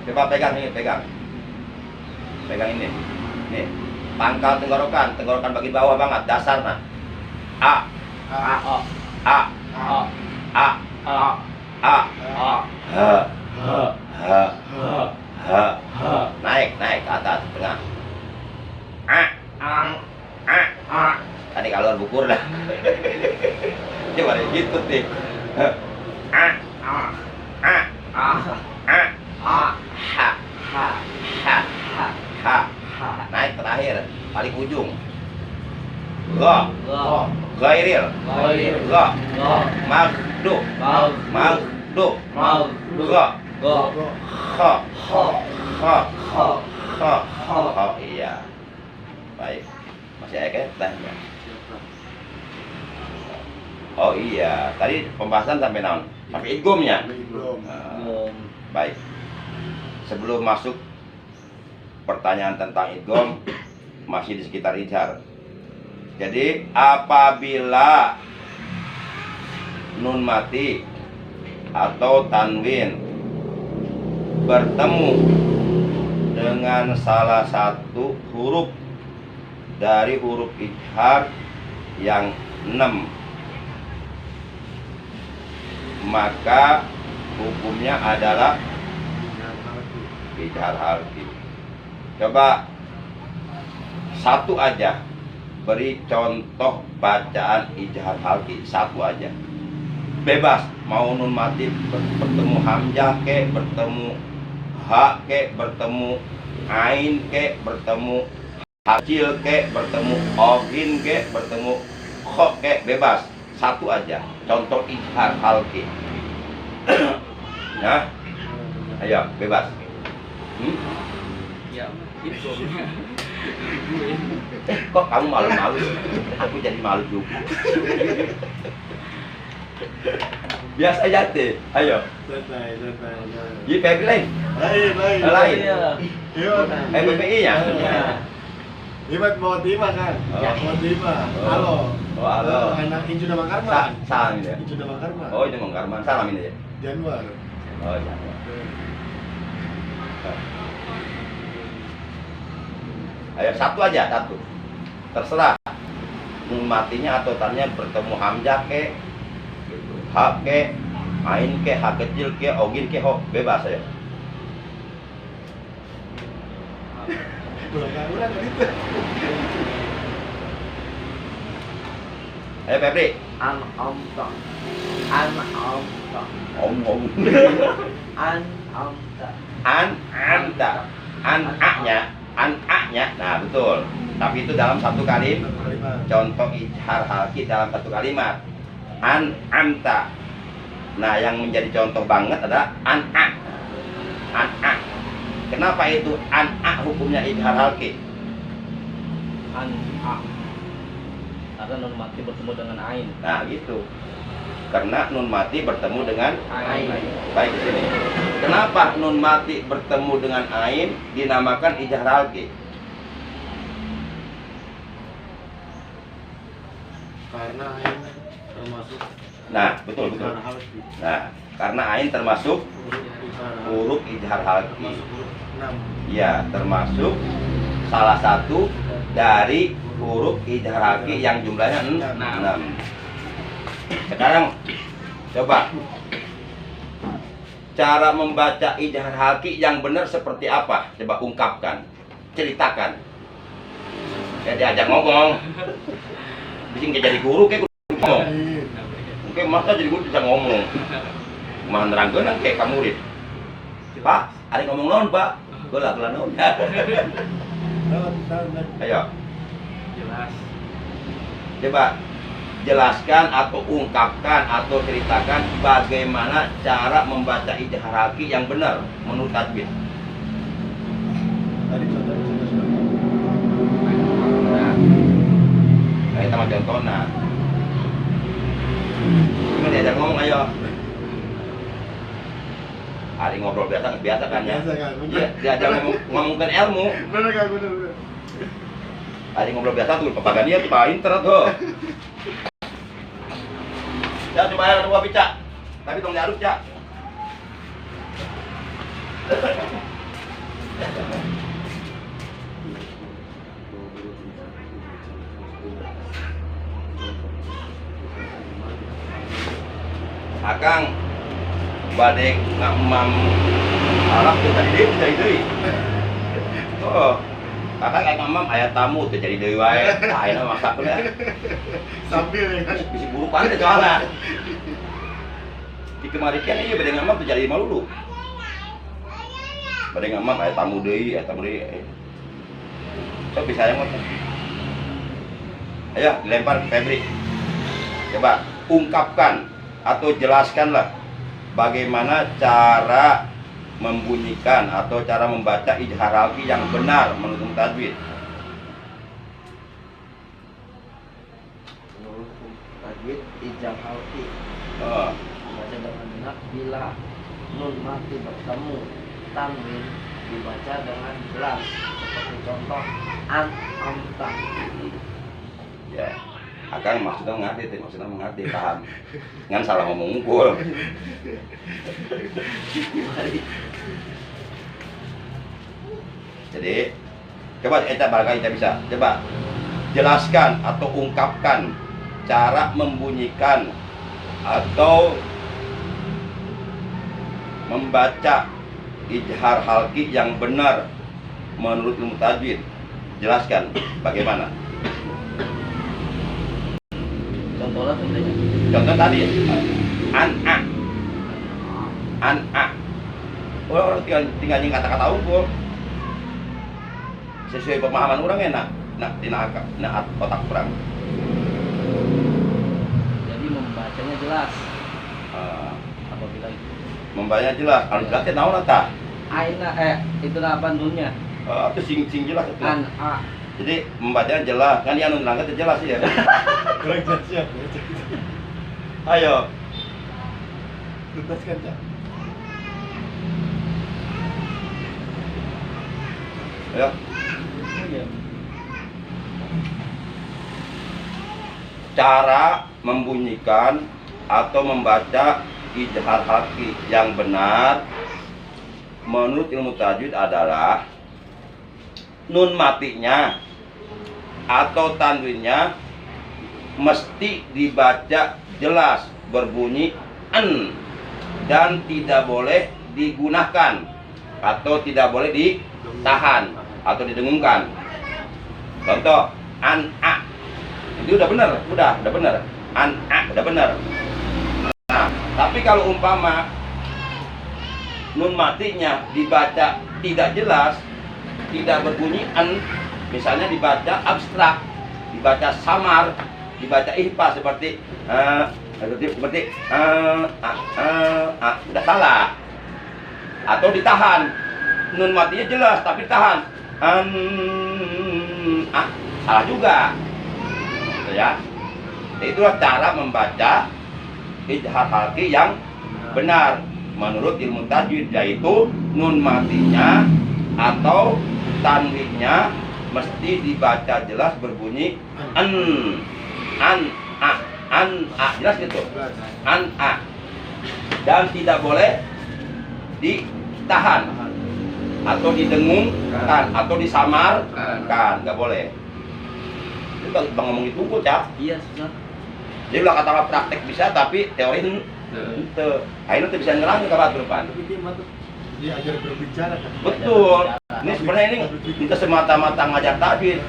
Coba pegang ini, pegang. Pegang ini. Nih. Pangkal tenggorokan bagian bawah banget, dasarnya. A. Naik ke atas tengah. Tadi kalau bukur dah. Coba deh gitu sih. Naik terakhir paling ujung. Ghairil. Magdu. Iya. Baik. Masih ada tanya. Oh iya, tadi pembahasan sampai naon? Sampai idgomnya. Baik. Sebelum masuk pertanyaan tentang idgom, masih di sekitar ijhar. Jadi apabila nun mati atau tanwin bertemu dengan salah satu huruf dari huruf ijhar yang 6, maka hukumnya adalah ijhar halqi. Coba satu aja, beri contoh bacaan ijhar halqi, satu aja. Bebas, mau nun mati bertemu hamzah ke, bertemu ha ke, bertemu ain ke, bertemu kecil ke, bertemu ogin ke, bertemu kho ke, bebas, satu aja contoh ijhar halqi. Nah, ayo bebas. Ya, itu. Kok kamu malu-malu? Aku jadi malu juga. Biasa aja deh. Ayo. Santai. Ji Febri lain. Lain. Iya. PPI-nya. Iya. Ibat mau terima kan? Ya. Mau terima. Oh. Halo. Oh, halo. Anak Incu Damang Karman. Salam ini ya. Incu Damang Karman. Oh, ini Mengkarman. Salam ini ya. Januar. Oh, iya. Ayo satu aja, satu. Terserah. Nun matinya atau tannya bertemu hamzah ke, ha ke, ain ke, ha kecil ke, ogin ke, ho, bebas aja. Ulang gitu. Ayo Febri. An-amta. Om. An-amta. An-anya. Nah, betul. Tapi itu dalam satu kalimat. Contoh ijhar halqi dalam satu kalimat. An-amta. Nah, yang menjadi contoh banget adalah an-a. Kenapa itu an-a hukumnya ijhar halqi? An-a. Karena nun mati bertemu dengan ain. Nah, gitu. Karena nun mati bertemu dengan Ain. baik di sini. Kenapa nun mati bertemu dengan ain dinamakan ijhar halqi? Karena ain termasuk Nah, betul. ijhar halqi. Nah, karena ain termasuk huruf ijhar halqi. Termasuk huruf 6. Ya, termasuk salah satu dari huruf ijhar halqi yang jumlahnya 6. Sekarang coba cara membaca ijhar halqi yang benar seperti apa? Coba ungkapkan, ceritakan. Ya diajak ngomong. Bikin kayak jadi guru kayak ngomong. Mungkin masa jadi guru bisa ngomong. Mah nerangkeun kayak kamu murid. Pak, ada ngomong naon, Pak? Geula naon. Ayo. Jelas. Coba jelaskan atau ungkapkan atau ceritakan bagaimana cara membaca ijhar halqi yang benar menurut tajwid. Tadi contohnya sudah. Nah, kita mau contohnya. Ini diajak ngomong ayo. Hari ngobrol biasa kan ya? Biasa kan, bener. Iya, diajak ngomongkan ilmu. Bener kan, bener. Hari ngobrol biasa tuh pepagan dia tuh pinter tuh. Ya coba ya dua bica. Tapi tolong diaduk ya. Akang badek ngamam Arab tuh jadi deui. Oh. Kakak kayak ngamam aya tamu tuh jadi deui wae. Tah ayeuna maksakkeun ya. Sambil ya kan. Bisi burukan teh soalna. Di kemarin kan ieu bade ngamam tuh jadi malulu. Bade ngamam aya tamu deui, aya tamu deui. Sok bisa yang motor. Ayo dilempar Febri. Coba ungkapkan atau jelaskanlah bagaimana cara membunyikan atau cara membaca ijhar halqi yang benar menurut tajwid. Menurut tajwid ijhar halqi dibaca dengan benar bila nun mati bertemu tanwin dibaca dengan jelas seperti contoh an-amta. Ya. Akang maksudnya mengerti, paham. Ngan salah ngomong unggul. Jadi, coba kita barangkali kita bisa. Coba jelaskan atau ungkapkan cara membunyikan atau membaca ijhar halqi yang benar menurut ilmu tajwid. Jelaskan bagaimana. Contohnya tentunya. Contoh tadi an-a. An-a. Orang tinggal nying kata-kata unggul. Sesuai pemahaman orang enak. Nak otak orang. Jadi membacanya jelas. Apabila itu. Membacanya jelas. Kalau jelas teh naon eta? Aina itu apa nunnya? Itu sing jelas itu. An a. Jadi membacanya jelas. Kan yang nerangkan teh jelas ya. Kurang siap. Ayo. Tuntaskan, Cak. Ayo. Iya. Cara membunyikan atau membaca ijhar halqi yang benar menurut ilmu tajwid adalah nun matinya atau tanwinnya mesti dibaca jelas berbunyi en dan tidak boleh digunakan atau tidak boleh ditahan atau didengungkan. Contoh an-a itu udah benar, udah benar. An-a udah benar. Nah, tapi kalau umpama nun matinya dibaca tidak jelas, tidak berbunyi en, misalnya dibaca abstrak, dibaca samar, dibaca ihfa seperti udah salah. Atau ditahan, nun matinya jelas tapi tahan, salah juga. Ya, itulah cara membaca ijhar halqi yang benar menurut ilmu tajwid, yaitu nun matinya atau tanwinnya mesti dibaca jelas berbunyi an a jelas gitu, an a, dan tidak boleh ditahan atau didengungkan atau disamarkan, nggak boleh. Itu bang ngomong itu kok, Cak. Iya, susah. Jadi ulah kata praktek bisa tapi teori ente. Akhirnya tuh bisa ngelangi ke batu depan. Tapi dia mantap. Dia ajar berbicara kan. Betul. Ini sebenarnya ini kita semata-mata ngajar tajwid.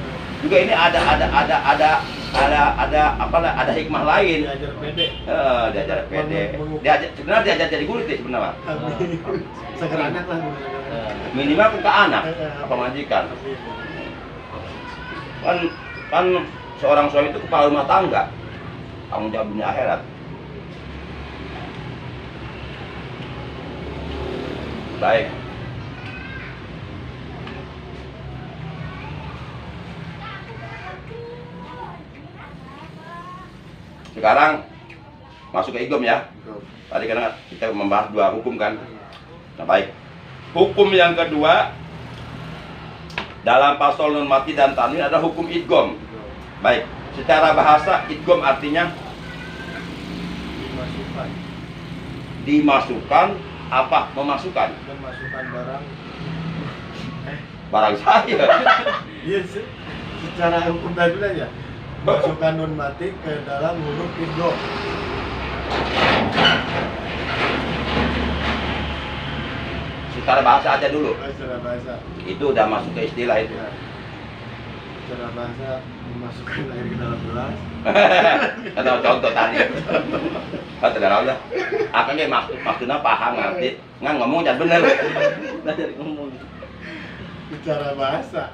Juga ini ada hikmah lain. Dia ajar pede. Diajar pede. Sebenarnya diajar jadi guru sih sebenarnya. Seger anak lah. Minimal ke anak apa majikan. Kan seorang suami itu kepala rumah tangga, tanggung jawab dunia akhirat. Baik. Sekarang masuk ke idgham ya. Tadi karena kita membahas dua hukum kan. Nah baik. Hukum yang kedua dalam pasal nun mati dan tanwin adalah hukum idgham. Baik, secara bahasa idgham artinya dimasukkan apa? Memasukkan barang. Barang saya. Iya sih. Secara hukum tajwid aja. Masukkan nun mati ke dalam huruf idgham. Secara bahasa aja dulu. Secara bahasa. Itu udah masuk ke istilah itu. Ya. Secara bahasa memasukkan air ke dalam gelas. Atau contoh tadi. Kata darah udah. Akangnya maksudnya paham ngerti. Ngan ngomong jangan bener. Belajar ngomong. Secara bahasa.